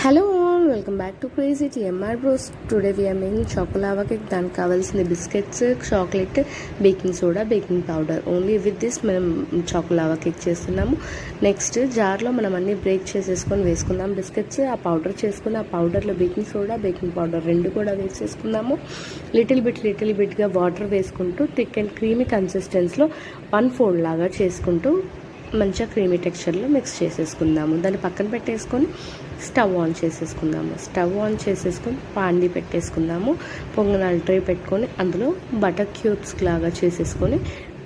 Hello all, welcome back to crazy TMR bros. Today we are making choco lava cake. దానికి కావాల్సిన biscuits, chocolate, baking soda, baking powder. Only with this మనం choco lava cake చేస్తున్నాము. Next జార్లో మనం అన్ని break చేసేసుకొని వేసుకుందాం బిస్కెట్స్. ఆ పౌడర్ చేసుకుని ఆ పౌడర్లో బేకింగ్ సోడా, బేకింగ్ పౌడర్ రెండు కూడా వేసేసుకుందాము. లిటిల్ బిట్గా వాటర్ వేసుకుంటూ థిక్ అండ్ క్రీమీ కన్సిస్టెన్సీలో 1/4 లాగా చేసుకుంటూ మంచిగా క్రీమీ టెక్స్చర్లో మిక్స్ చేసేసుకుందాము. దాన్ని పక్కన పెట్టేసుకొని స్టవ్ ఆన్ చేసేసుకొని పాండి పెట్టేసుకుందాము. పొంగనాలు ట్రే పెట్టుకొని అందులో బటర్ క్యూబ్స్ లాగా చేసేసుకొని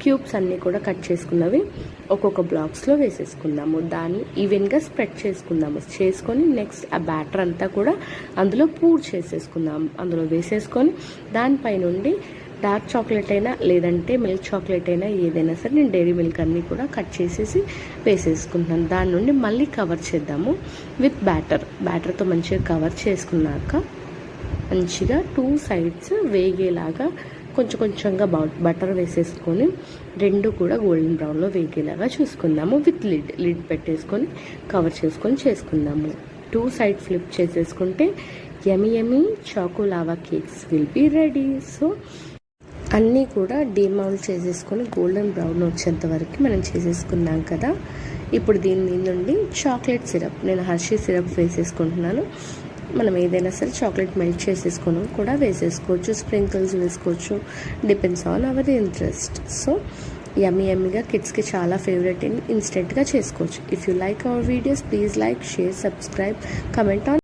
క్యూబ్స్ అన్నీ కూడా కట్ చేసుకున్నవి ఒక్కొక్క బ్లాక్స్లో వేసేసుకుందాము. దాన్ని ఈవెన్గా స్ప్రెడ్ చేసుకొని నెక్స్ట్ ఆ బ్యాటర్ అంతా కూడా అందులో పూర్ చేసేసుకుందాము. అందులో వేసేసుకొని దానిపై నుండి డార్క్ చాక్లెట్ అయినా లేదంటే మిల్క్ చాక్లెట్ అయినా ఏదైనా సరే, నేను డైరీ మిల్క్ అన్నీ కూడా కట్ చేసేసి వేసేసుకుంటున్నాను. దాని నుండి మళ్ళీ కవర్ చేద్దాము విత్ బ్యాటర్తో మంచిగా కవర్ చేసుకున్నాక మంచిగా 2 sides వేగేలాగా కొంచెంగా బటర్ వేసేసుకొని రెండు కూడా గోల్డెన్ బ్రౌన్లో వేగేలాగా చూసుకుందాము. విత్ లిడ్ పెట్టేసుకొని కవర్ చేసుకుందాము. 2 sides ఫ్లిప్ చేసేసుకుంటే yummy choco lava cakes will be ready. So అన్నీ కూడా డీమౌల్డ్ చేసేసుకొని గోల్డెన్ బ్రౌన్ వచ్చేంత వరకు మనం చేసేసుకున్నాం కదా. ఇప్పుడు దీని మీద నుండి చాక్లెట్ సిరప్, నేను హర్షీ సిరప్ వేసేసుకుంటున్నాను. మనం ఏదైనా సరే చాక్లెట్ మెల్ట్ చేసేసుకొని కూడా వేసేసుకోవచ్చు, స్ప్రింకిల్స్ వేసుకోవచ్చు, depends on our interest. So యమ్మీగా కిడ్స్కి చాలా ఫేవరెట్, ఇన్స్టెంట్గా చేసుకోవచ్చు. If you like our videos please like, share, subscribe, comment on